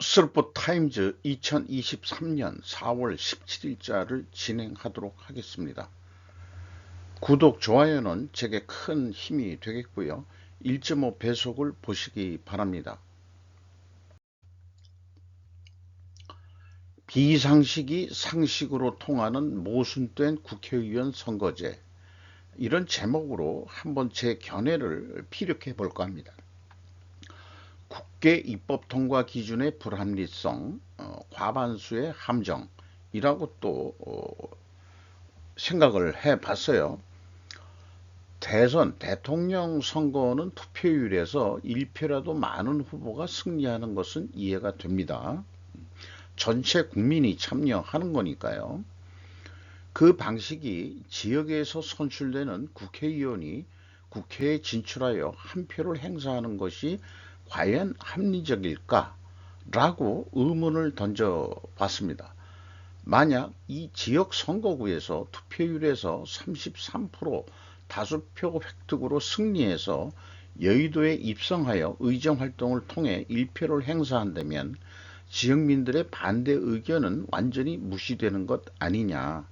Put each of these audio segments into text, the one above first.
스포타임즈 2023년 4월 17일자를 진행하도록 하겠습니다. 구독, 좋아요는 제게 큰 힘이 되겠고요. 1.5 배속을 보시기 바랍니다. 비상식이 상식으로 통하는 모순된 국회의원 선거제, 이런 제목으로 한번 제 견해를 피력해 볼까 합니다. 국회 입법 통과 기준의 불합리성, 과반수의 함정이라고 또 생각을 해 봤어요. 대통령 선거는 투표율에서 1표라도 많은 후보가 승리하는 것은 이해가 됩니다. 전체 국민이 참여하는 거니까요. 그 방식이 지역에서 선출되는 국회의원이 국회에 진출하여 한 표를 행사하는 것이 과연 합리적일까? 라고 의문을 던져봤습니다. 만약 이 지역 선거구에서 투표율에서 33% 다수표 획득으로 승리해서 여의도에 입성하여 의정활동을 통해 1표를 행사한다면 지역민들의 반대 의견은 완전히 무시되는 것 아니냐.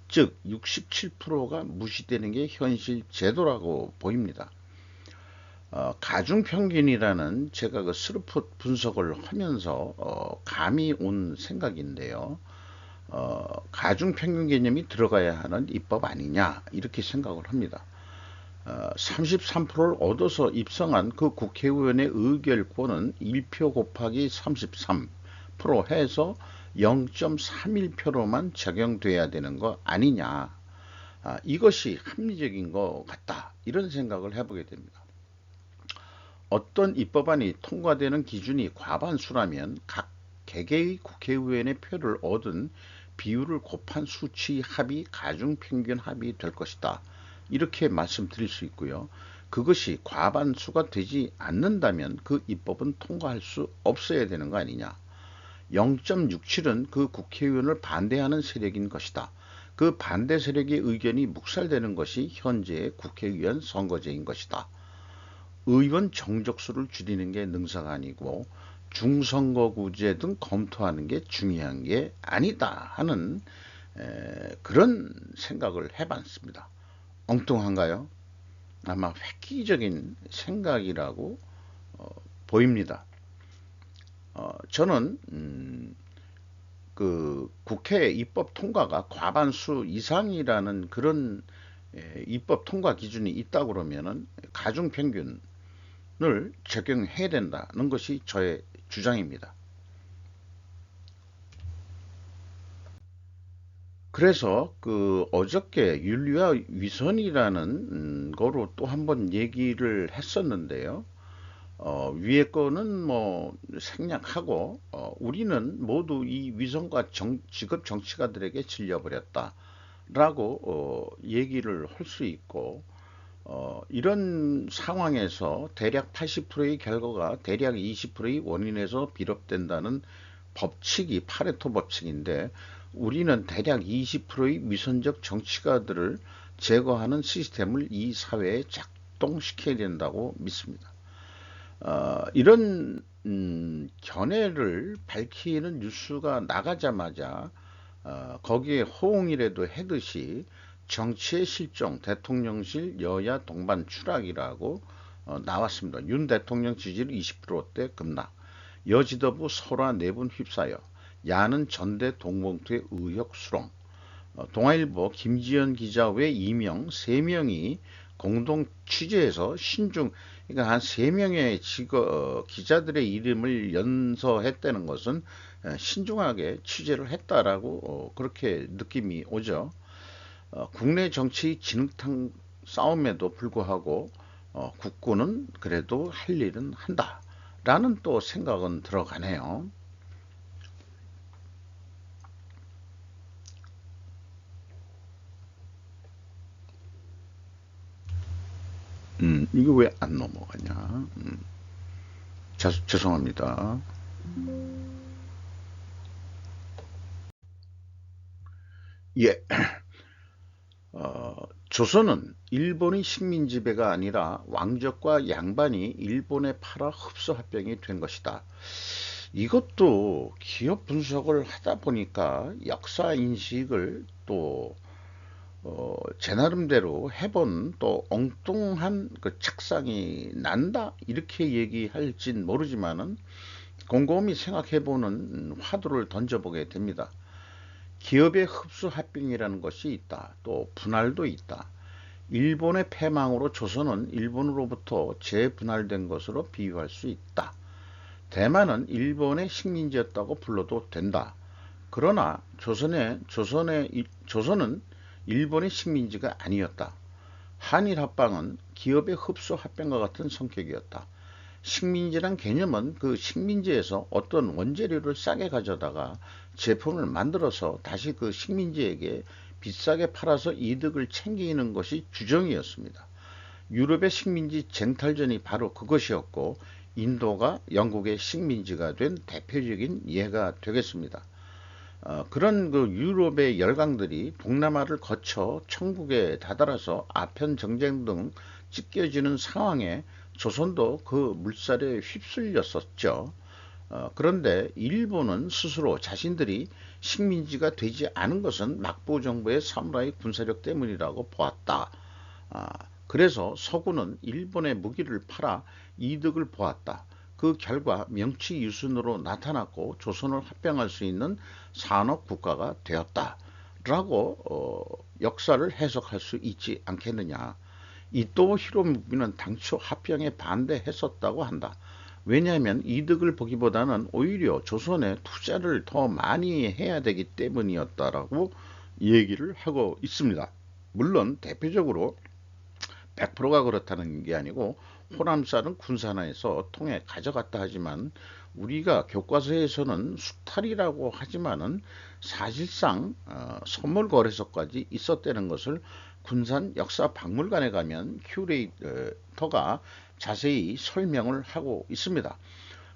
즉 67%가 무시되는 게 현실 제도라고 보입니다. 가중평균이라는 제가 그 스루풋 분석을 하면서 감이 온 생각인데요. 가중평균 개념이 들어가야 하는 입법 아니냐 이렇게 생각을 합니다. 33%를 얻어서 입성한 그 국회의원의 의결권은 1표 곱하기 33% 해서 0.31표로만 적용돼야 되는 거 아니냐. 이것이 합리적인 것 같다. 이런 생각을 해보게 됩니다. 어떤 입법안이 통과되는 기준이 과반수라면 각 개개의 국회의원의 표를 얻은 비율을 곱한 수치 합이 가중평균 합이 될 것이다. 이렇게 말씀드릴 수 있고요. 그것이 과반수가 되지 않는다면 그 입법은 통과할 수 없어야 되는 거 아니냐. 0.67은 그 국회의원을 반대하는 세력인 것이다. 그 반대 세력의 의견이 묵살되는 것이 현재의 국회의원 선거제인 것이다. 의원 정족수를 줄이는 게 능사가 아니고 중선거구제 등 검토하는 게 중요한 게 아니다 하는 그런 생각을 해봤습니다. 엉뚱한가요? 아마 획기적인 생각이라고 보입니다. 저는 그 국회 입법 통과가 과반수 이상이라는 그런 입법 통과 기준이 있다 그러면은 가중평균 을 적용해야 된다는 것이 저의 주장입니다. 그래서 그 어저께 윤리와 위선이라는 거로 또 한번 얘기를 했었는데요. 위에 거는 뭐 생략하고 우리는 모두 이 위선과 직업 정치가들에게 질려버렸다 라고 얘기를 할 수 있고, 이런 상황에서 대략 80%의 결과가 대략 20%의 원인에서 비롯된다는 법칙이 파레토 법칙인데, 우리는 대략 20%의 위선적 정치가들을 제거하는 시스템을 이 사회에 작동시켜야 된다고 믿습니다. 이런 견해를 밝히는 뉴스가 나가자마자 거기에 호응이라도 하듯이 정치의 실종, 대통령실 여야 동반 추락이라고 나왔습니다. 윤 대통령 지지율 20%대 급락, 여지도부 설화 내분 휩싸여, 야는 전대 동봉투의 의혹 수렁, 동아일보 김지연 기자 외 2명, 3명이 공동 취재해서 신중, 그러니까 한 3명의 기자들의 이름을 연서했다는 것은 신중하게 취재를 했다라고 그렇게 느낌이 오죠. 국내 정치 진흙탕 싸움에도 불구하고 국군은 그래도 할 일은 한다라는 또 생각은 들어가네요. 이거 왜 안 넘어가냐? 죄송합니다. 예, 조선은 일본의 식민 지배가 아니라 왕족과 양반이 일본에 팔아 흡수 합병이 된 것이다. 이것도 기업 분석을 하다 보니까 역사 인식을 또 제 나름대로 해본 또 엉뚱한 그 착상이 난다 이렇게 얘기할진 모르지만은 곰곰이 생각해보는 화두를 던져보게 됩니다. 기업의 흡수 합병이라는 것이 있다. 또 분할도 있다. 일본의 패망으로 조선은 일본으로부터 재분할된 것으로 비유할 수 있다. 대만은 일본의 식민지였다고 불러도 된다. 그러나 조선은 일본의 식민지가 아니었다. 한일 합방은 기업의 흡수 합병과 같은 성격이었다. 식민지란 개념은 그 식민지에서 어떤 원재료를 싸게 가져다가 제품을 만들어서 다시 그 식민지에게 비싸게 팔아서 이득을 챙기는 것이 주정이었습니다. 유럽의 식민지 쟁탈전이 바로 그것이었고 인도가 영국의 식민지가 된 대표적인 예가 되겠습니다. 그런 그 유럽의 열강들이 동남아를 거쳐 천국에 다다라서 아편 정쟁 등 찢겨지는 상황에 조선도 그 물살에 휩쓸렸었죠. 그런데 일본은 스스로 자신들이 식민지가 되지 않은 것은 막부 정부의 사무라이 군사력 때문이라고 보았다. 아, 그래서 서구는 일본의 무기를 팔아 이득을 보았다. 그 결과 명치유순으로 나타났고 조선을 합병할 수 있는 산업 국가가 되었다라고 역사를 해석할 수 있지 않겠느냐. 이토 히로부미는 당초 합병에 반대했었다고 한다. 왜냐하면 이득을 보기보다는 오히려 조선에 투자를 더 많이 해야 되기 때문이었다라고 얘기를 하고 있습니다. 물론 대표적으로 100%가 그렇다는 게 아니고 호남쌀은 군산에서 통해 가져갔다 하지만 우리가 교과서에서는 수탈이라고 하지만은 사실상 선물 거래소까지 있었다는 것을 군산 역사박물관에 가면 큐레이터가 자세히 설명을 하고 있습니다.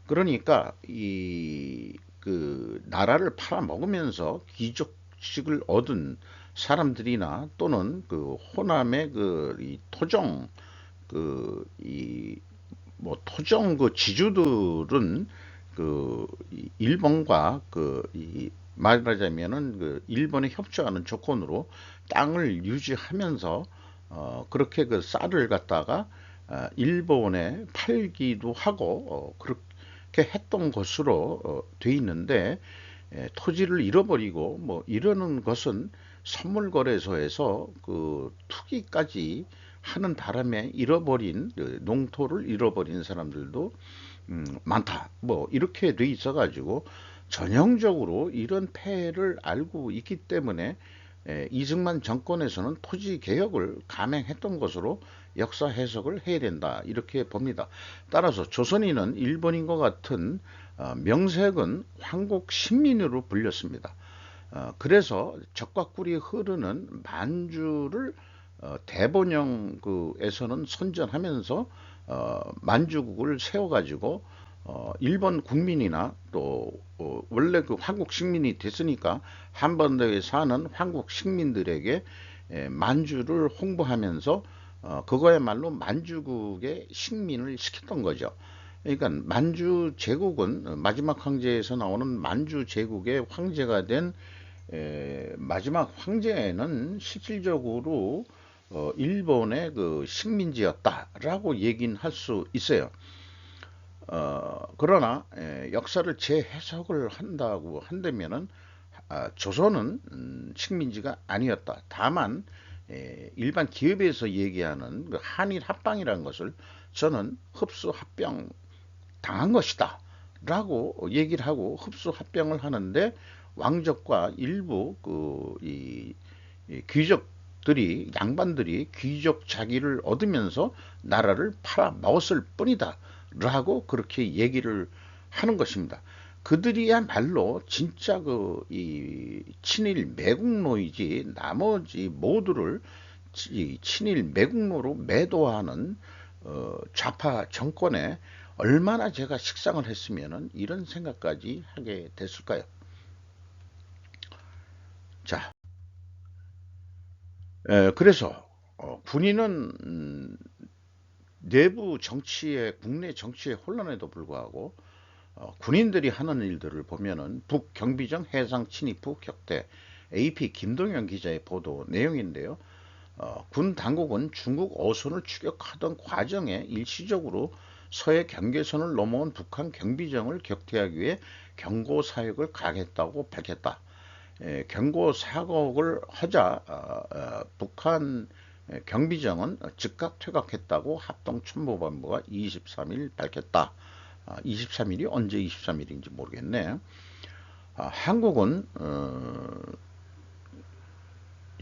그러니까 이 그 나라를 팔아먹으면서 귀족식을 얻은 사람들이나 또는 그 호남의 그 토종 그 토종 그 지주들은 그 일본과 말하자면은 그 일본에 협조하는 조건으로 땅을 유지하면서 그렇게 그 쌀을 갖다가 일본에 팔기도 하고 그렇게 했던 것으로 돼 있는데 토지를 잃어버리고 뭐 이러는 것은 선물거래소에서 그 투기까지 하는 바람에 잃어버린 농토를 잃어버린 사람들도 많다. 뭐 이렇게 돼 있어 가지고 전형적으로 이런 폐해를 알고 있기 때문에 이승만 정권에서는 토지 개혁을 감행했던 것으로 역사 해석을 해야 된다 이렇게 봅니다. 따라서 조선인은 일본인과 같은 명색은 황국 신민으로 불렸습니다. 그래서 적과 꿀이 흐르는 만주를 대본영 그에서는 선전하면서 만주국을 세워가지고 일본 국민이나 또 원래 그 한국 식민이 됐으니까 한반도에 사는 한국 식민들에게 만주를 홍보하면서 그거야말로 만주국의 식민을 시켰던 거죠. 그러니까 만주 제국은 마지막 황제에서 나오는 만주 제국의 황제가 된 마지막 황제는 실질적으로 일본의 그 식민지였다라고 얘기는 할 수 있어요. 그러나 역사를 재해석을 한다고 한다면은 조선은 식민지가 아니었다. 다만 일반 기업에서 얘기하는 그 한일 합방이라는 것을 저는 흡수 합병 당한 것이다 라고 얘기를 하고 흡수 합병을 하는데 왕족과 일부 귀족들이 양반들이 귀족 자기를 얻으면서 나라를 팔아먹었을 뿐이다 라고 그렇게 얘기를 하는 것입니다. 그들이야말로 진짜 이 친일 매국노이지 나머지 모두를 친일 매국노로 매도하는 좌파 정권에 얼마나 제가 식상을 했으면 이런 생각까지 하게 됐을까요? 자, 그래서 군인은 내부 정치에 국내 정치의 혼란에도 불구하고 군인들이 하는 일들을 보면은 북경비정 해상 침입 후 격퇴. AP 김동현 기자의 보도 내용인데요. 군 당국은 중국 어선을 추격하던 과정에 일시적으로 서해 경계선을 넘어온 북한 경비정을 격퇴하기 위해 경고 사격을 가했다고 밝혔다. 경고 사격을 하자 북한 경비정은 즉각 퇴각했다고 합동참모본부가 23일 밝혔다. 23일이 언제 23일인지 모르겠네. 한국은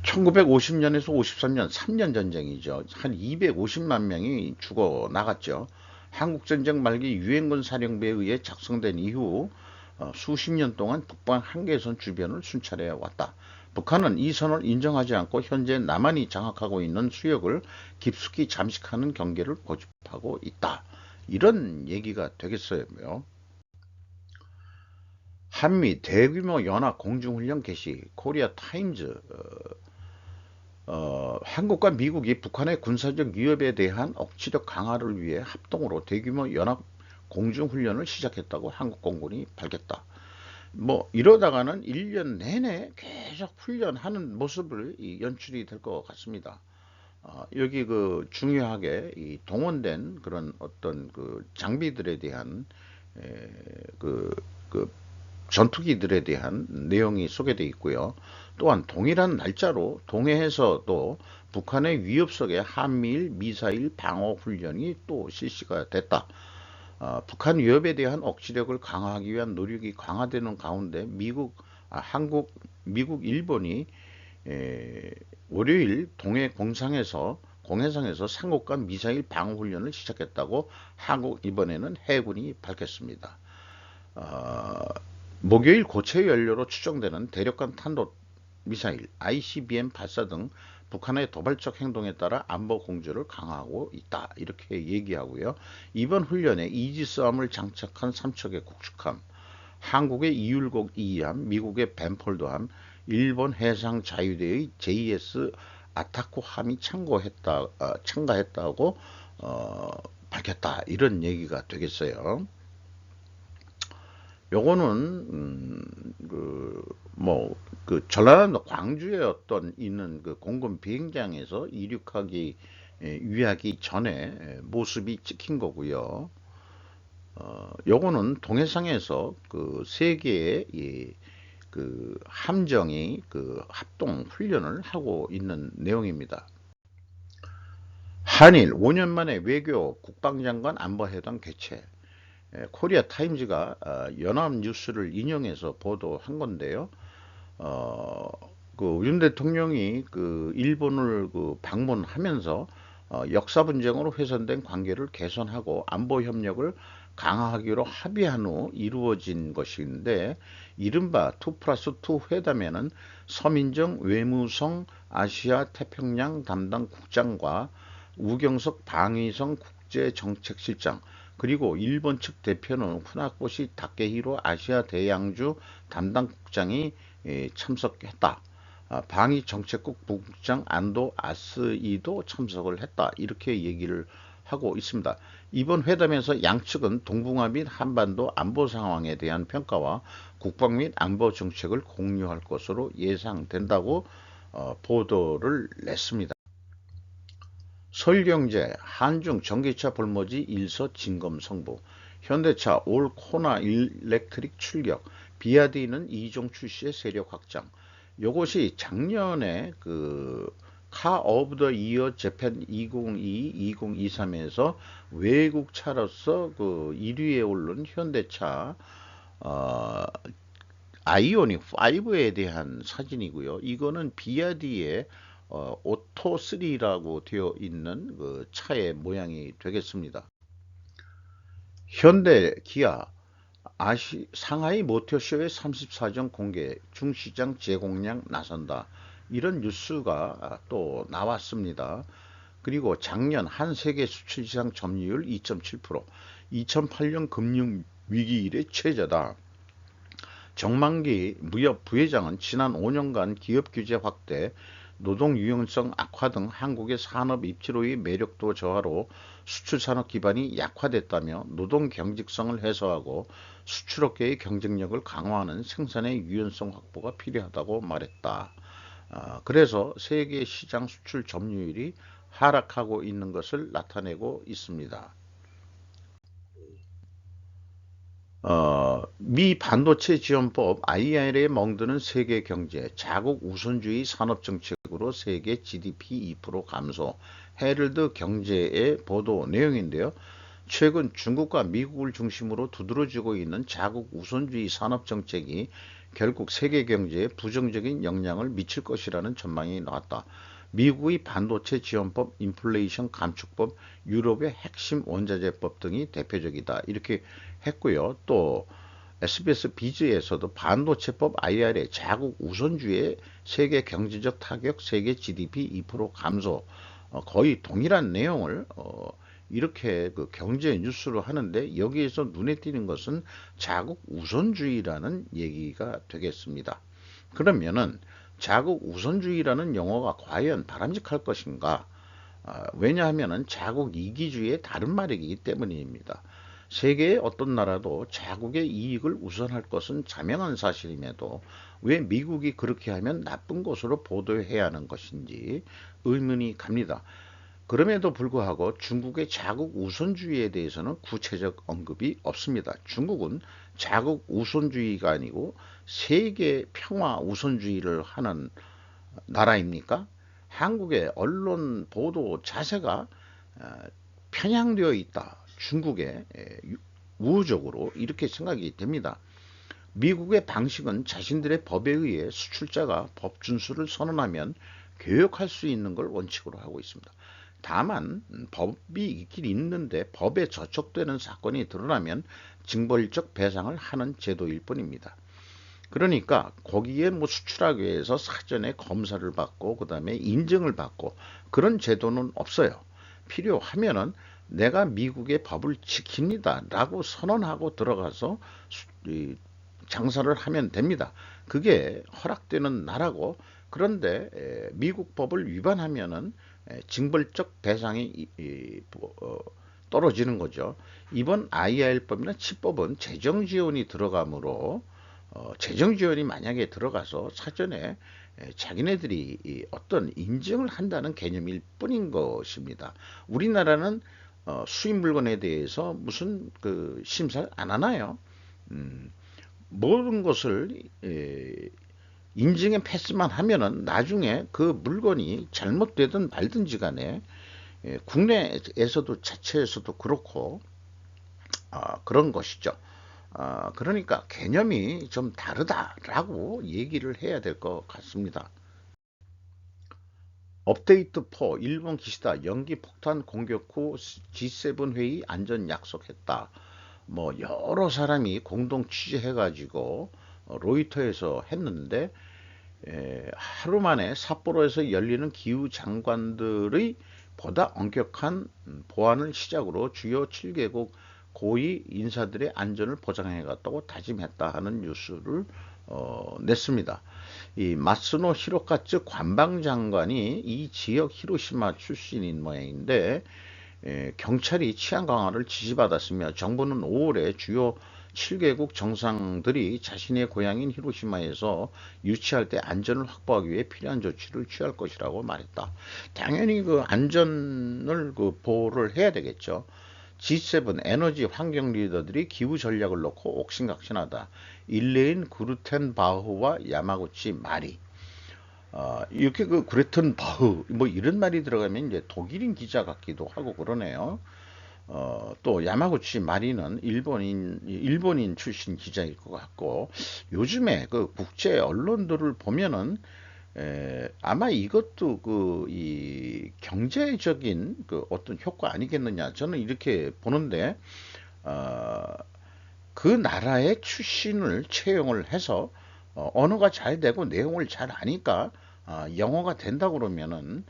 1950년에서 53년 3년 전쟁이죠. 한 250만 명이 죽어 나갔죠. 한국전쟁 말기 유엔군 사령부에 의해 작성된 이후 수십 년 동안 북방 한계선 주변을 순찰해 왔다. 북한은 이 선을 인정하지 않고 현재 남한이 장악하고 있는 수역을 깊숙이 잠식하는 경계를 고집하고 있다. 이런 얘기가 되겠어요. 한미 대규모 연합 공중훈련 개시. 코리아 타임즈. 한국과 미국이 북한의 군사적 위협에 대한 억지력 강화를 위해 합동으로 대규모 연합 공중훈련을 시작했다고 한국 공군이 밝혔다. 이러다가는 1년 내내 계속 훈련하는 모습을 연출이 될 것 같습니다. 여기 중요하게 동원된 그런 어떤 장비들에 대한 그 전투기들에 대한 내용이 소개되어 있고요. 또한 동일한 날짜로 동해에서도 북한의 위협 속에 한미일 미사일 방어 훈련이 또 실시가 됐다. 북한 위협에 대한 억지력을 강화하기 위한 노력이 강화되는 가운데 한국, 미국, 일본이 월요일 동해 공해상에서 상국간 미사일 방어 훈련을 시작했다고 한국 이번에는 해군이 밝혔습니다. 목요일 고체 연료로 추정되는 대륙간 탄도 미사일 ICBM 발사 등 북한의 도발적 행동에 따라 안보 공조를 강화하고 있다. 이렇게 얘기하고요. 이번 훈련에 이지스함을 장착한 3척의 국축함, 한국의 이율곡 2함, 미국의 벤폴드함, 일본 해상자유대의 JS 아타코함이 참가했다고 밝혔다. 이런 얘기가 되겠어요. 요거는 전라남도 광주에 있는 공군 비행장에서 이륙하기 위하기 전에 모습이 찍힌 거고요. 요거는 동해상에서 세 개의 함정이 합동 훈련을 하고 있는 내용입니다. 한일 5년 만에 외교 국방장관 안보회담 개최. 코리아 타임즈가 연합뉴스를 인용해서 보도한 건데요. 윤 대통령이 일본을 방문하면서 역사 분쟁으로 훼손된 관계를 개선하고 안보 협력을 강화하기로 합의한 후 이루어진 것인데, 이른바 2+2 회담에는 서민정 외무성 아시아 태평양 담당 국장과 우경석 방위성 국제정책실장, 그리고 일본 측 대표는 후나코시 다케히로 아시아 대양주 담당 국장이 참석했다. 방위정책국 부국장 안도 아스이도 참석을 했다. 이렇게 얘기를 하고 있습니다. 이번 회담에서 양측은 동북아 및 한반도 안보 상황에 대한 평가와 국방 및 안보 정책을 공유할 것으로 예상된다고 보도를 냈습니다. 서울경제. 한중 전기차 볼모지 일서 진검 성부. 현대차 올 코나 일렉트릭 출격. 비아디는 2종 출시의 세력 확장. 요것이 작년에 카 오브 더 이어 재팬 2023에서 외국 차로서 1위에 오른 현대차 아이오닉 5에 대한 사진이고요. 이거는 비아디의 오토3라고 되어 있는 차의 모양이 되겠습니다. 현대, 기아, 상하이 모터쇼의 34정 공개, 중시장 재공량 나선다. 이런 뉴스가 또 나왔습니다. 그리고 작년 한 세계 수출시장 점유율 2.7%, 2008년 금융위기 이래 최저다. 정만기 무역 부회장은 지난 5년간 기업 규제 확대, 노동 유연성 악화 등 한국의 산업 입지로의 매력도 저하로 수출 산업 기반이 약화됐다며 노동 경직성을 해소하고 수출업계의 경쟁력을 강화하는 생산의 유연성 확보가 필요하다고 말했다. 그래서 세계 시장 수출 점유율이 하락하고 있는 것을 나타내고 있습니다. 미 반도체 지원법 IR에 멍드는 세계 경제, 자국 우선주의 산업 정책으로 세계 GDP 2% 감소, 헤럴드 경제의 보도 내용인데요. 최근 중국과 미국을 중심으로 두드러지고 있는 자국 우선주의 산업 정책이 결국 세계 경제에 부정적인 영향을 미칠 것이라는 전망이 나왔다. 미국의 반도체 지원법, 인플레이션 감축법, 유럽의 핵심 원자재법 등이 대표적이다. 이렇게 했고요. 또 SBS 비즈에서도 반도체법 IRA 자국 우선주의 세계 경제적 타격, 세계 GDP 2% 감소 거의 동일한 내용을 이렇게 그 경제 뉴스로 하는데 여기에서 눈에 띄는 것은 자국 우선주의라는 얘기가 되겠습니다. 그러면은 자국 우선주의라는 용어가 과연 바람직할 것인가? 왜냐하면 자국 이기주의의 다른 말이기 때문입니다. 세계의 어떤 나라도 자국의 이익을 우선할 것은 자명한 사실임에도 왜 미국이 그렇게 하면 나쁜 것으로 보도해야 하는 것인지 의문이 갑니다. 그럼에도 불구하고 중국의 자국 우선주의에 대해서는 구체적 언급이 없습니다. 중국은 자국 우선주의가 아니고 세계 평화 우선주의를 하는 나라입니까? 한국의 언론 보도 자세가 편향되어 있다. 중국의 우호적으로 이렇게 생각이 됩니다. 미국의 방식은 자신들의 법에 의해 수출자가 법 준수를 선언하면 교역할 수 있는 걸 원칙으로 하고 있습니다. 다만 법이 있긴 있는데 법에 저촉되는 사건이 드러나면 징벌적 배상을 하는 제도일 뿐입니다. 그러니까 거기에 뭐 수출하기 위해서 사전에 검사를 받고 그다음에 인증을 받고 그런 제도는 없어요. 필요하면은 내가 미국의 법을 지킵니다 라고 선언하고 들어가서 장사를 하면 됩니다. 그게 허락되는 나라고 그런데 미국 법을 위반하면은 징벌적 배상이 떨어지는 거죠. 이번 IR법이나 치법은 재정 지원이 들어가므로 재정 지원이 만약에 들어가서 사전에 자기네들이 어떤 인증을 한다는 개념일 뿐인 것입니다. 우리나라는 수입 물건에 대해서 무슨 그 심사를 안 하나요? 음, 모든 것을 인증에 패스만 하면은 나중에 그 물건이 잘못되든 말든지 간에 국내에서도 자체에서도 그렇고 그런 것이죠. 그러니까 개념이 좀 다르다라고 얘기를 해야 될 것 같습니다. 업데이트 4 일본 기시다 연기 폭탄 공격 후 G7 회의 안전 약속했다. 뭐 여러 사람이 공동 취재해가지고 로이터에서 했는데 하루 만에 삿포로에서 열리는 기후 장관들의 보다 엄격한 보안을 시작으로 주요 7개국 고위 인사들의 안전을 보장해갔다고 다짐했다 하는 뉴스를 냈습니다. 이 마스노 히로카츠 관방장관이 이 지역 히로시마 출신인 모양인데 경찰이 치안 강화를 지시받았으며 정부는 5월에 주요 7개국 정상들이 자신의 고향인 히로시마에서 유치할 때 안전을 확보하기 위해 필요한 조치를 취할 것이라고 말했다. 당연히 그 안전을 그 보호를 해야 되겠죠. G7 에너지 환경 리더들이 기후 전략을 놓고 옥신각신하다. 일레인 구르텐바흐와 야마구치 마리. 이렇게 그 구레튼 바흐 뭐 이런 말이 들어가면 이제 독일인 기자 같기도 하고 그러네요. 또 야마구치 마리는 일본인 출신 기자일 것 같고 요즘에 그 국제 언론들을 보면은 아마 이것도 그 이 경제적인 그 어떤 효과 아니겠느냐 저는 이렇게 보는데 어, 그 나라의 출신을 채용을 해서 언어가 잘 되고 내용을 잘 아니까 영어가 된다 그러면은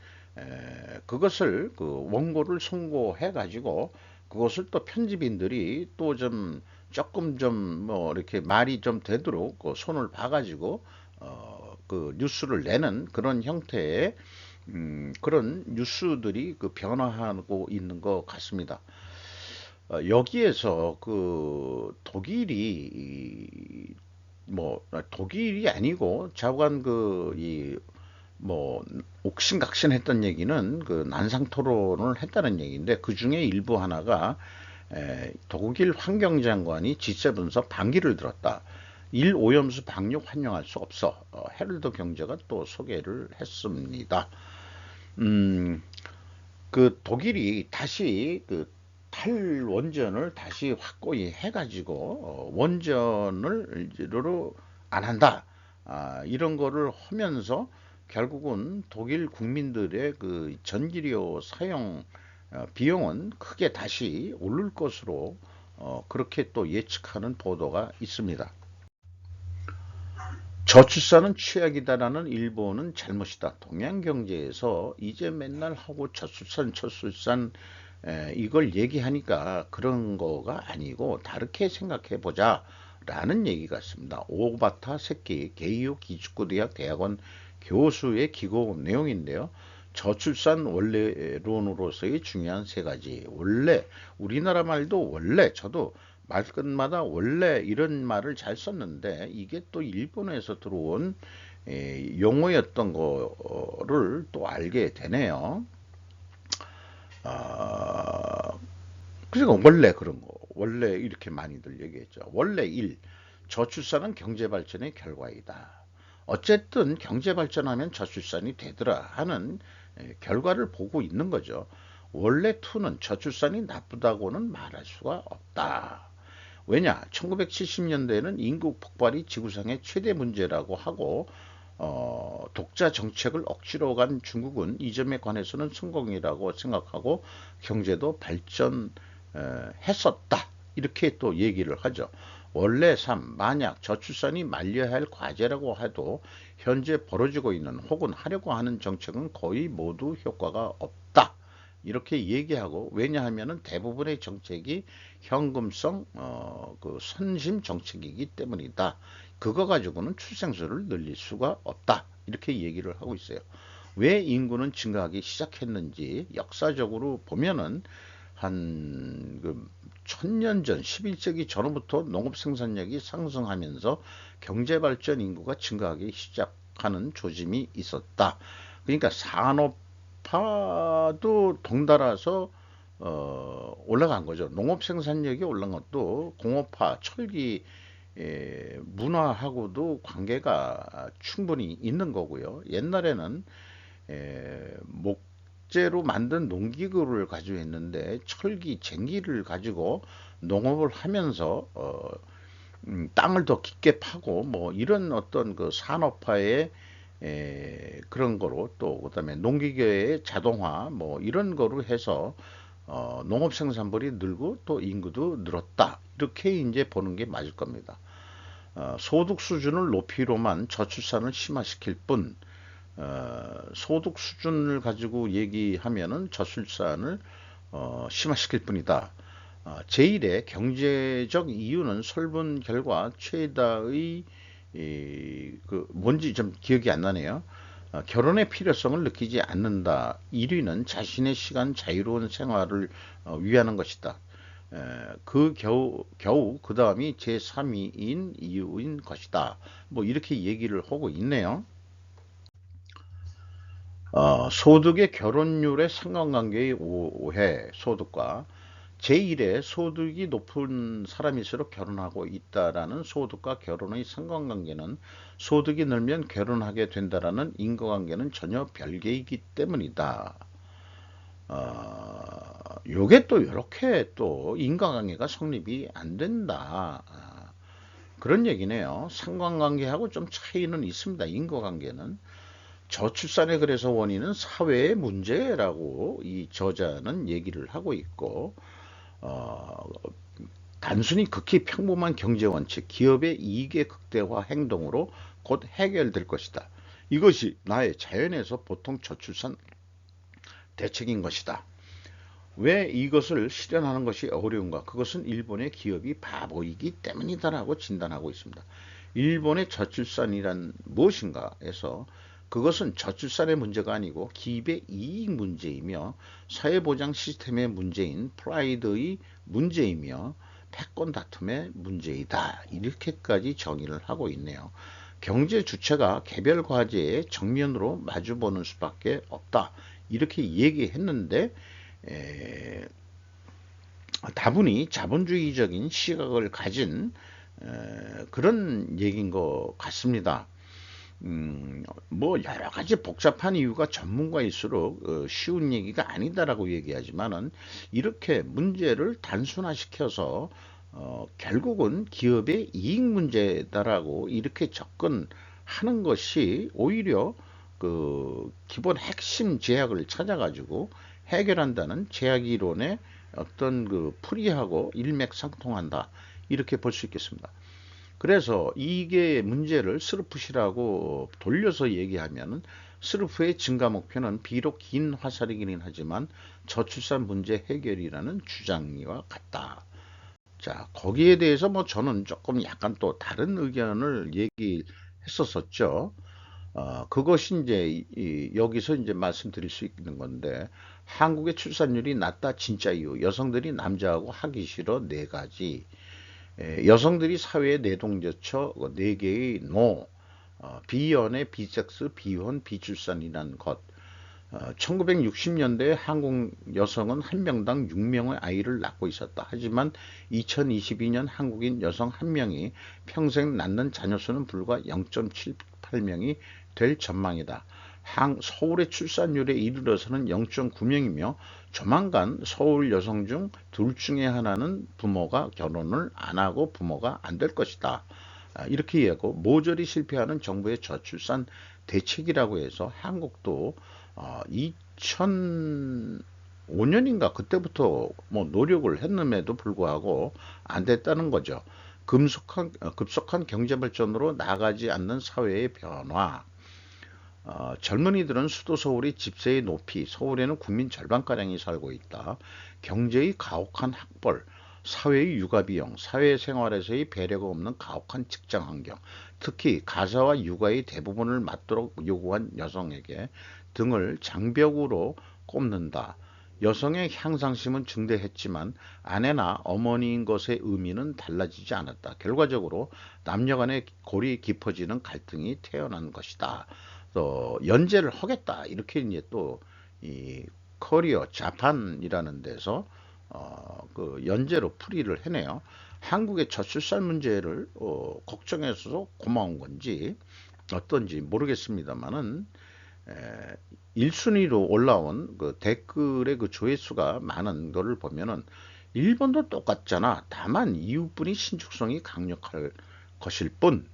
그것을 그 원고를 송고해 가지고 그것을 또 편집인들이 또 좀 조금 좀 뭐 이렇게 말이 좀 되도록 그 손을 봐 가지고 그 뉴스를 내는 그런 형태의 그런 뉴스들이 그 변화하고 있는 것 같습니다. 여기에서 그 독일이 아니고 좌우간 뭐 옥신각신했던 얘기는 그 난상 토론을 했다는 얘기인데, 그 중에 일부 하나가 독일 환경장관이 G7에서 반기를 들었다. 일 오염수 방류 환영할 수 없어. 헤럴드 경제가 또 소개를 했습니다. 음, 그 독일이 다시 그 탈원전을 다시 확고히 해가지고 원전을 안 한다. 이런 거를 하면서 결국은 독일 국민들의 그 전기료 사용 비용은 크게 다시 오를 것으로 그렇게 또 예측하는 보도가 있습니다. 저출산은 최악이다라는 일본은 잘못이다. 동양 경제에서 이제 맨날 하고 저출산 이걸 얘기하니까 그런 거가 아니고 다르게 생각해 보자 라는 얘기 같습니다. 오바타 세키 게이오 기축고대학 대학원 교수의 기고 내용인데요. 저출산 원래론으로서의 중요한 세 가지. 원래 우리나라 말도 원래, 저도 말끝마다 원래 이런 말을 잘 썼는데 이게 또 일본에서 들어온 용어였던 거를 또 알게 되네요. 아, 그러니까 원래 그런 거, 원래 이렇게 많이들 얘기했죠. 원래 저출산은 경제 발전의 결과이다. 어쨌든 경제 발전하면 저출산이 되더라 하는 결과를 보고 있는 거죠. 원래 투는 저출산이 나쁘다고는 말할 수가 없다. 왜냐? 1970년대에는 인구 폭발이 지구상의 최대 문제라고 하고 독자 정책을 억지로 간 중국은 이 점에 관해서는 성공이라고 생각하고 경제도 발전했었다. 이렇게 또 얘기를 하죠. 원래 만약 저출산이 말려야 할 과제라고 해도 현재 벌어지고 있는 혹은 하려고 하는 정책은 거의 모두 효과가 없다. 이렇게 얘기하고, 왜냐하면 대부분의 정책이 현금성 그 선심 정책이기 때문이다. 그거 가지고는 출생수를 늘릴 수가 없다. 이렇게 얘기를 하고 있어요. 왜 인구는 증가하기 시작했는지 역사적으로 보면은 한그 1000년 전 11세기 전후부터 농업 생산력이 상승하면서 경제 발전 인구가 증가하기 시작하는 조짐이 있었다. 그러니까 산업화도 덩달아서 올라간 거죠. 농업 생산력이 올라간 것도 공업화, 철기 문화하고도 관계가 충분히 있는 거고요. 옛날에는 목재로 만든 농기구를 가지고 있는데 철기, 쟁기를 가지고 농업을 하면서 땅을 더 깊게 파고 뭐 이런 어떤 그 산업화의 그런 거로, 또 그다음에 농기계의 자동화 뭐 이런 거로 해서 농업 생산물이 늘고 또 인구도 늘었다. 이렇게 이제 보는 게 맞을 겁니다. 소득 수준을 높이로만 저출산을 심화시킬 뿐, 소득 수준을 가지고 얘기하면은 저출산을 심화시킬 뿐이다. 제1의 경제적 이유는 설문 결과 최다의 그 뭔지 좀 기억이 안 나네요. 결혼의 필요성을 느끼지 않는다. 1위는 자신의 시간 자유로운 생활을 위하는 것이다. 겨우 그 다음이 제3위인 이유인 것이다. 뭐 이렇게 얘기를 하고 있네요. 소득의 결혼율의 상관관계의 오해, 소득과 제1의 소득이 높은 사람일수록 결혼하고 있다라는 소득과 결혼의 상관관계는 소득이 늘면 결혼하게 된다라는 인과관계는 전혀 별개이기 때문이다. 요게 또 이렇게 또 인과관계가 성립이 안 된다. 그런 얘기네요. 상관관계하고 좀 차이는 있습니다. 인과관계는. 저출산의 그래서 원인은 사회의 문제라고 이 저자는 얘기를 하고 있고, 어, 단순히 극히 평범한 경제 원칙, 기업의 이익의 극대화 행동으로 곧 해결될 것이다. 이것이 나의 자연에서 보통 저출산 대책인 것이다. 왜 이것을 실현하는 것이 어려운가? 그것은 일본의 기업이 바보이기 때문이다라고 진단하고 있습니다. 일본의 저출산이란 무엇인가 해서 그것은 저출산의 문제가 아니고 기업의 이익 문제이며 사회보장 시스템의 문제인 프라이드의 문제이며 패권 다툼의 문제이다. 이렇게까지 정의를 하고 있네요. 경제 주체가 개별 과제에 정면으로 마주보는 수밖에 없다. 이렇게 얘기했는데 다분히 자본주의적인 시각을 가진 그런 얘기인 것 같습니다. 뭐 여러 가지 복잡한 이유가 전문가일수록 쉬운 얘기가 아니다라고 얘기하지만은 이렇게 문제를 단순화시켜서 결국은 기업의 이익 문제다라고 이렇게 접근하는 것이 오히려 그 기본 핵심 제약을 찾아가지고 해결한다는 제약 이론의 어떤 그 풀이하고 일맥상통한다 이렇게 볼 수 있겠습니다. 그래서 이게 문제를 스르프시라고 돌려서 얘기하면은 스르프의 증가 목표는 비록 긴 화살이기는 하지만 저출산 문제 해결이라는 주장과 같다. 자, 거기에 대해서 뭐 저는 조금 약간 또 다른 의견을 얘기했었었죠. 그것이 이제 여기서 이제 말씀드릴 수 있는 건데 한국의 출산율이 낮다 진짜 이유 여성들이 남자하고 하기 싫어 네 가지 여성들이 사회에 내동제쳐 네 개의 노 비연애 비섹스 비혼 비출산이라는 것 1960년대에 한국 여성은 한 명당 6명의 아이를 낳고 있었다. 하지만 2022년 한국인 여성 한 명이 평생 낳는 자녀 수는 불과 0.78명이 될 전망이다. 서울의 출산율에 이르러서는 0.9명이며 조만간 서울 여성 중 둘 중에 하나는 부모가 결혼을 안 하고 부모가 안 될 것이다. 이렇게 얘기하고 모조리 실패하는 정부의 저출산 대책이라고 해서 한국도 2005년인가 그때부터 뭐 노력을 했음에도 불구하고 안 됐다는 거죠. 급속한 경제 발전으로 나가지 않는 사회의 변화, 젊은이들은 수도 서울의 집세의 높이, 서울에는 국민 절반가량이 살고 있다. 경제의 가혹한 학벌, 사회의 육아비용, 사회생활에서의 배려가 없는 가혹한 직장 환경, 특히 가사와 육아의 대부분을 맡도록 요구한 여성에게 등을 장벽으로 꼽는다. 여성의 향상심은 증대했지만 아내나 어머니인 것의 의미는 달라지지 않았다. 결과적으로 남녀 간의 골이 깊어지는 갈등이 태어난 것이다. 또 연재를 하겠다 이렇게 이제 또 이 커리어 자판이라는 데서 그 연재로 풀이를 해내요. 한국의 저출산 문제를 걱정해서 고마운 건지 어떤지 모르겠습니다만은 1순위로 올라온 그 댓글의 그 조회수가 많은 거를 보면은 일본도 똑같잖아. 다만 이웃분이 신축성이 강력할 것일 뿐.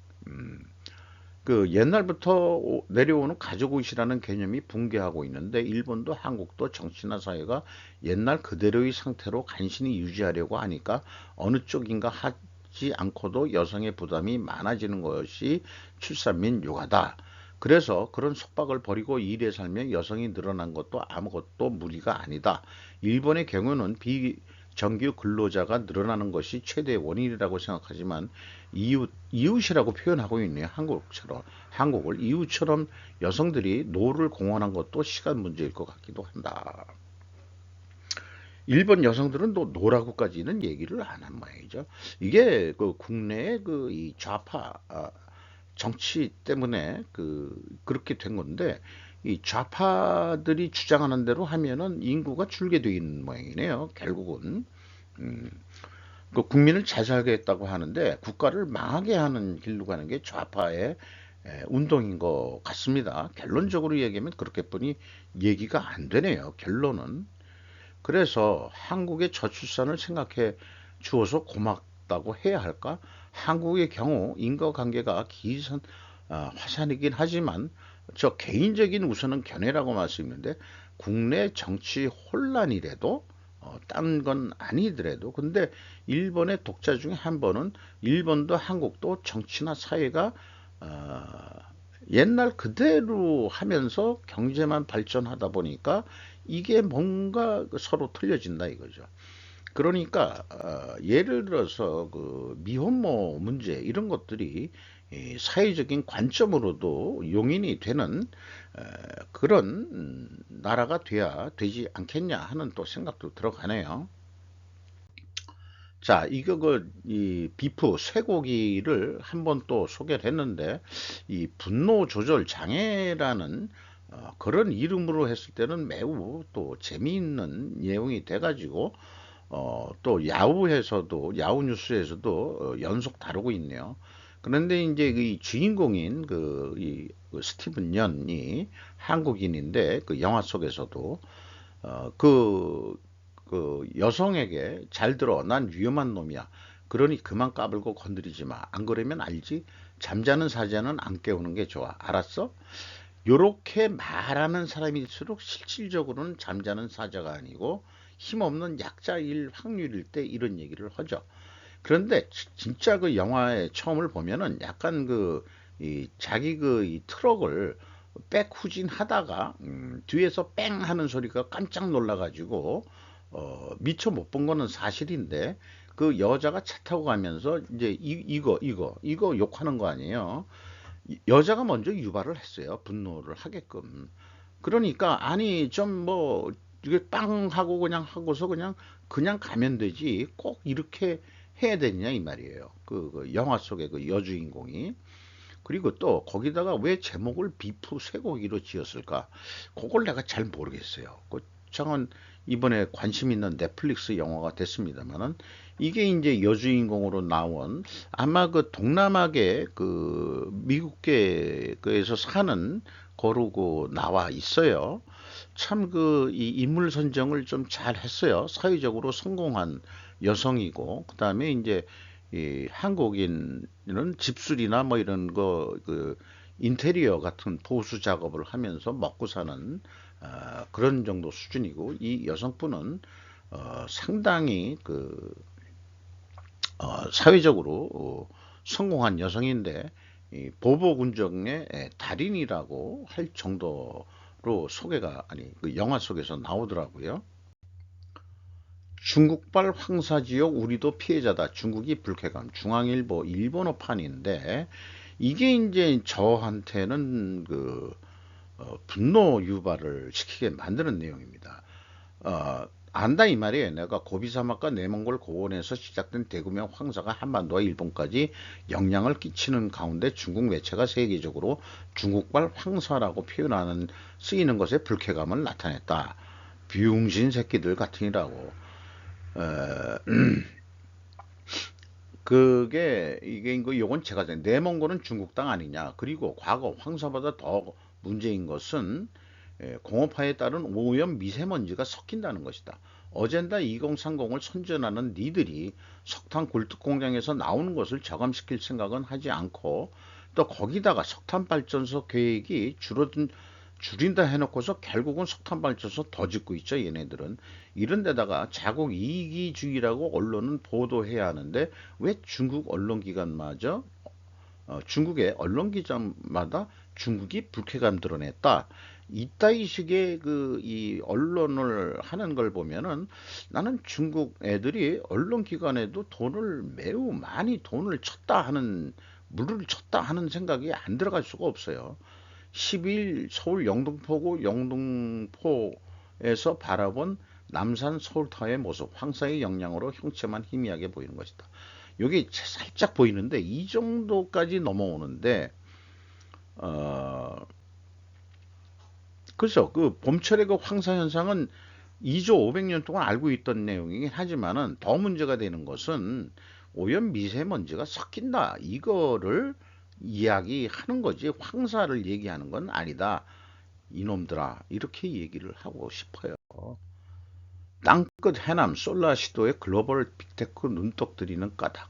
그 옛날부터 내려오는 가족의식이라는 개념이 붕괴하고 있는데 일본도 한국도 정치나 사회가 옛날 그대로의 상태로 간신히 유지하려고 하니까 어느 쪽인가 하지 않고도 여성의 부담이 많아지는 것이 출산 및 육아다. 그래서 그런 속박을 버리고 일에 살면 여성이 늘어난 것도 아무것도 무리가 아니다. 일본의 경우는 비정규 근로자가 늘어나는 것이 최대 원인이라고 생각하지만 이웃이라고 표현하고 있네요. 한국처럼. 한국을 이웃처럼 여성들이 노를 공헌한 것도 시간 문제일 것 같기도 한다. 일본 여성들은 또 노라고까지는 얘기를 안 한 모양이죠. 이게 그 국내의 그 이 좌파 정치 때문에 그렇게 된 건데 이 좌파들이 주장하는 대로 하면은 인구가 줄게 돼 있는 모양이네요. 결국은 음, 그 국민을 잘 살게 했다고 하는데 국가를 망하게 하는 길로 가는 게 좌파의 운동인 것 같습니다. 결론적으로 얘기하면 그렇게뿐이 얘기가 안 되네요. 결론은. 그래서 한국의 저출산을 생각해 주어서 고맙다고 해야 할까? 한국의 경우 인과관계가 기선 화산이긴 하지만 저 개인적인 우선은 견해라고 말씀드리는데 국내 정치 혼란이라도 딴 건 아니더라도 근데 일본의 독자 중에 한 번은 일본도 한국도 정치나 사회가 어, 옛날 그대로 하면서 경제만 발전하다 보니까 이게 뭔가 서로 틀려진다 이거죠. 그러니까 예를 들어서 그 미혼모 문제 이런 것들이 이 사회적인 관점으로도 용인이 되는 그런 나라가 돼야 되지 않겠냐 하는 또 생각도 들어가네요. 자, 이거 이 비프 쇠고기를 한번 또 소개를 했는데 이 분노 조절 장애라는 그런 이름으로 했을 때는 매우 또 재미있는 내용이 돼가지고 또 야후에서도 야후 뉴스에서도 연속 다루고 있네요. 그런데 이제 이 주인공인 그 스티븐 연이 한국인인데 그 영화 속에서도 어, 그, 그 여성에게 잘 들어 난 위험한 놈이야. 그러니 그만 까불고 건드리지 마. 안 그러면 알지? 잠자는 사자는 안 깨우는 게 좋아. 알았어? 요렇게 말하는 사람일수록 실질적으로는 잠자는 사자가 아니고 힘없는 약자일 확률일 때 이런 얘기를 하죠. 그런데 진짜 그 영화의 처음을 보면은 약간 이 자기 이 트럭을 백 후진하다가 뒤에서 뺑 하는 소리가 깜짝 놀라가지고 미처 못 본 거는 사실인데 그 여자가 차 타고 가면서 이제 이거 욕하는 거 아니에요. 여자가 먼저 유발을 했어요. 분노를 하게끔. 그러니까 아니 좀 뭐 이게 빵 하고 그냥 하고서 그냥 가면 되지 꼭 이렇게 해야 되냐 이 말이에요. 그 영화 속의 그 여주인공이. 그리고 또 거기다가 왜 제목을 비프 쇠고기로 지었을까? 그걸 내가 잘 모르겠어요. 그 장은 이번에 관심 있는 넷플릭스 영화가 됐습니다만은 이게 이제 여주인공으로 나온 아마 그 동남아계 그 미국계에서 사는 거루고 나와 있어요. 참 이 인물 선정을 좀 잘 했어요. 사회적으로 성공한 여성이고 그다음에 이제 이 한국인은 집술이나 뭐 이런 인테리어 같은 보수 작업을 하면서 먹고 사는 그런 정도 수준이고 이 여성분은 상당히 사회적으로 성공한 여성인데 이 보복운정의 달인이라고 할 정도로 소개가 아니 그 영화 속에서 나오더라고요. 중국발 황사지역 우리도 피해자다. 중국이 불쾌감. 중앙일보 일본어판인데 이게 이제 저한테는 분노 유발을 시키게 만드는 내용입니다. 안다 이 말이에요. 내가 고비사막과 내몽골 고원에서 시작된 대규모 황사가 한반도와 일본까지 영향을 끼치는 가운데 중국 매체가 세계적으로 중국발 황사라고 표현하는 쓰이는 것에 불쾌감을 나타냈다. 비용신 새끼들 같으니라고. 어, 그게 이게 요건 제가 내몽 고는 중국 땅 아니냐. 그리고 과거 황사보다 더 문제인 것은 공업화에 따른 오염 미세먼지가 섞인다는 것이다. 어젠다 2030을 선전하는 니들이 석탄 굴뚝 공장에서 나오는 것을 저감시킬 생각은 하지 않고 또 거기다가 석탄 발전소 계획이 줄인다 해놓고서 결국은 석탄 발전소 더 짓고 있죠, 얘네들은. 이런 데다가 자국 이기주의라고 언론은 보도해야 하는데 왜 중국 언론기관마저 중국의 언론기자마다 중국이 불쾌감 드러냈다. 이따위 식의 이 언론을 하는 걸 보면은 나는 중국 애들이 언론기관에도 돈을 매우 많이 돈을 쳤다 하는 물을 쳤다 하는 생각이 안 들어갈 수가 없어요. 10일 서울 영등포구 영등포에서 바라본 남산 서울타워의 모습, 황사의 영향으로 형체만 희미하게 보이는 것이다. 여기 살짝 보이는데 이 정도까지 넘어오는데 어 그렇죠. 그 봄철의 그 황사 현상은 2조 500년 동안 알고 있던 내용이긴 하지만은 더 문제가 되는 것은 오염 미세먼지가 섞인다. 이거를 이야기하는 거지 황사를 얘기하는 건 아니다. 이놈들아 이렇게 얘기를 하고 싶어요. 땅끝 해남 솔라시도의 글로벌 빅테크 눈독 들이는 까닭.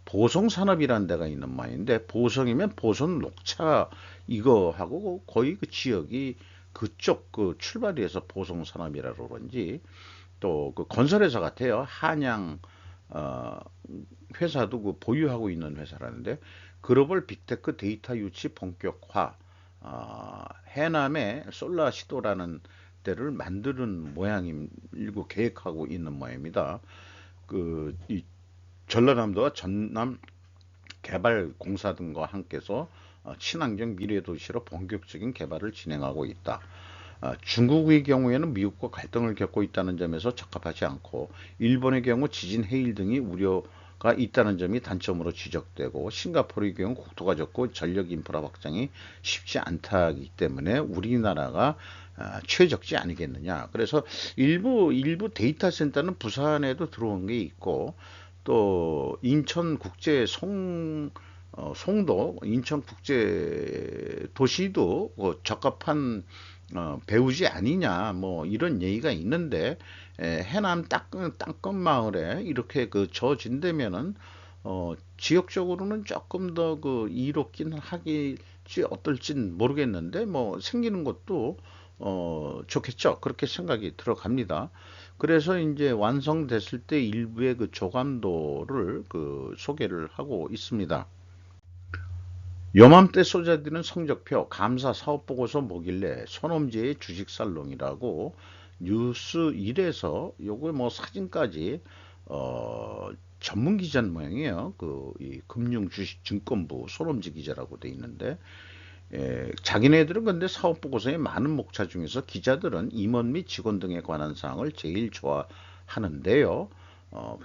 보성산업이라는 데가 있는 모양인데 보성이면 보성 녹차 이거 하고 거의 그 지역이 그쪽 출발이 해서 보성산업이라 그런지 또 그 건설회사 같아요. 한양 어, 회사도 그 보유하고 있는 회사라는데 글로벌 빅테크 데이터 유치 본격화 해남의 솔라시도라는 데를 만드는 모양이고 계획하고 있는 모양입니다. 이 전라남도와 전남 개발 공사 등과 함께서 친환경 미래 도시로 본격적인 개발을 진행하고 있다. 중국의 경우에는 미국과 갈등을 겪고 있다는 점에서 적합하지 않고, 일본의 경우 지진, 해일 등이 우려가 있다는 점이 단점으로 지적되고, 싱가포르의 경우 국토가 좁고 전력 인프라 확장이 쉽지 않다기 때문에 우리나라가 최적지 아니겠느냐. 그래서 일부 데이터 센터는 부산에도 들어온 게 있고, 또 인천 국제 송도 인천 국제 도시도 적합한 배우지 아니냐, 뭐 이런 얘기가 있는데, 해남 땅끝 마을에 이렇게 그 저진되면은 지역적으로는 조금 더 그 이롭긴 하겠지 어떨진 모르겠는데, 뭐 생기는 것도 좋겠죠. 그렇게 생각이 들어갑니다. 그래서 이제 완성됐을 때 일부의 그 조감도를 그 소개를 하고 있습니다. 요맘때 쏟아지는 성적표, 감사 사업보고서 뭐길래 손엄지의 주식살롱이라고 뉴스 1에서 요거 뭐 사진까지 어 전문 기자는 모양이에요. 그 이 금융주식증권부 손엄지 기자라고 돼 있는데, 자기네들은 근데 사업보고서의 많은 목차 중에서 기자들은 임원 및 직원 등에 관한 사항을 제일 좋아하는데요.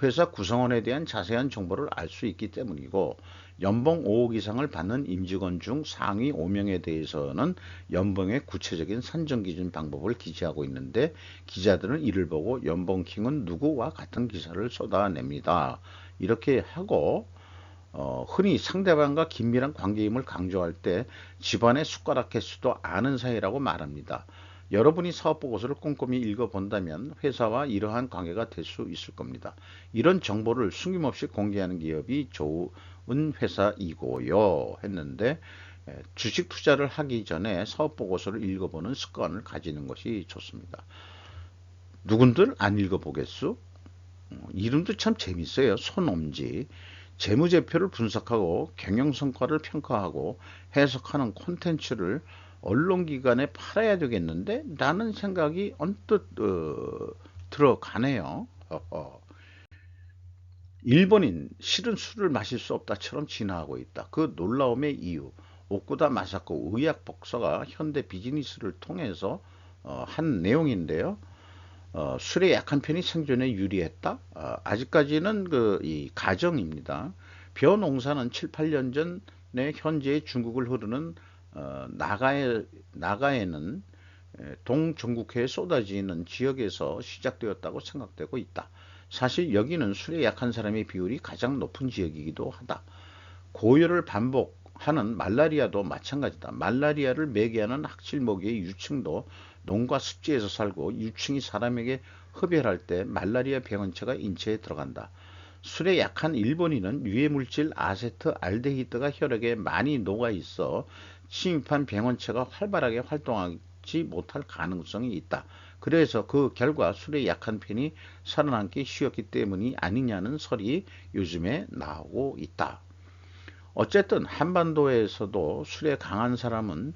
회사 구성원에 대한 자세한 정보를 알 수 있기 때문이고, 연봉 5억 이상을 받는 임직원 중 상위 5명에 대해서는 연봉의 구체적인 산정 기준 방법을 기재하고 있는데, 기자들은 이를 보고 연봉킹은 누구와 같은 기사를 쏟아냅니다. 이렇게 하고, 흔히 상대방과 긴밀한 관계임을 강조할 때 집안의 숟가락 개수도 아는 사이라고 말합니다. 여러분이 사업 보고서를 꼼꼼히 읽어본다면 회사와 이러한 관계가 될 수 있을 겁니다. 이런 정보를 숨김없이 공개하는 기업이 좋은 회사이고요 했는데, 주식 투자를 하기 전에 사업 보고서를 읽어보는 습관을 가지는 것이 좋습니다. 누군들 안 읽어보겠소? 이름도 참 재밌어요. 손엄지. 재무제표를 분석하고 경영성과를 평가하고 해석하는 콘텐츠를 언론기관에 팔아야 되겠는데 라는 생각이 언뜻 들어가네요. 일본인 실은 술을 마실 수 없다처럼 진화하고 있다. 그 놀라움의 이유, 오쿠다 마사코 의학 박사가 현대 비즈니스를 통해서 한 내용인데요. 술에 약한 편이 생존에 유리했다. 아직까지는 이 가정입니다. 벼 농사는 7, 8년 전에 현재의 중국을 흐르는 나가에는 동종국해에 쏟아지는 지역에서 시작되었다고 생각되고 있다. 사실 여기는 술에 약한 사람의 비율이 가장 높은 지역이기도 하다. 고열을 반복하는 말라리아도 마찬가지다. 말라리아를 매개하는 학질모기의 유충도 농가 습지에서 살고, 유충이 사람에게 흡혈할 때 말라리아 병원체가 인체에 들어간다. 술에 약한 일본인은 유해물질 아세트알데히드가 혈액에 많이 녹아있어 침입한 병원체가 활발하게 활동하지 못할 가능성이 있다. 그래서 그 결과 술에 약한 편이 살아남기 쉬웠기 때문이 아니냐는 설이 요즘에 나오고 있다. 어쨌든 한반도에서도 술에 강한 사람은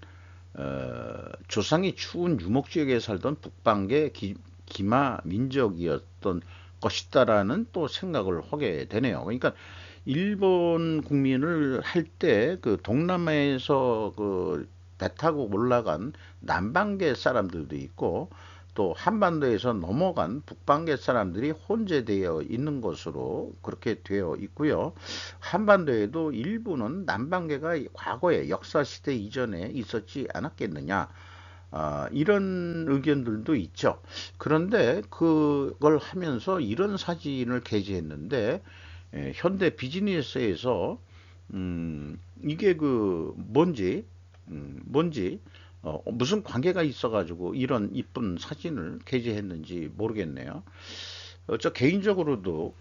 조상이 추운 유목지역에 살던 북방계 기마 민족이었던 것이다라는 또 생각을 하게 되네요. 그러니까 일본 국민을 할 때 그 동남아에서 그 배 타고 올라간 남방계 사람들도 있고, 또 한반도에서 넘어간 북방계 사람들이 혼재되어 있는 것으로 그렇게 되어 있고요. 한반도에도 일부는 남방계가 과거에 역사시대 이전에 있었지 않았겠느냐, 이런 의견들도 있죠. 그런데 그걸 하면서 이런 사진을 게재했는데, 현대 비즈니스에서 이게 그 뭔지 무슨 관계가 있어가지고 이런 이쁜 사진을 게재했는지 모르겠네요. 저 개인적으로도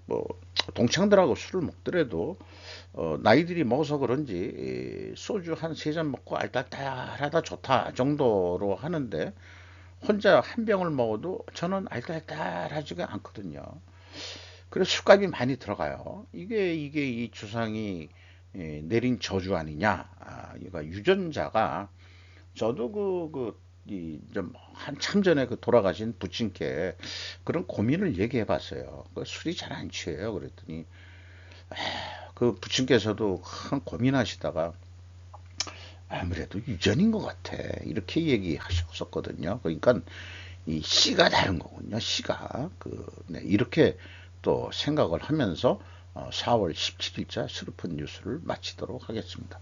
뭐 동창들하고 술을 먹더라도 나이들이 먹어서 그런지 소주 한 세 잔 먹고 알딸딸하다 좋다 정도로 하는데, 혼자 한 병을 먹어도 저는 알딸딸하지가 않거든요. 그래서 술값이 많이 들어가요. 이게 이 주상이 내린 저주 아니냐. 이거 유전자가, 저도 좀 한참 전에 그 돌아가신 부친께 그런 고민을 얘기해 봤어요. 그 술이 잘 안 취해요. 그랬더니 그 부친께서도 큰 고민하시다가 아무래도 유전인 것 같아 이렇게 얘기하셨었거든요. 그러니까 이 씨가 다른 거군요. 씨가 네, 이렇게 또 생각을 하면서 4월 17일자 슬픈 뉴스를 마치도록 하겠습니다.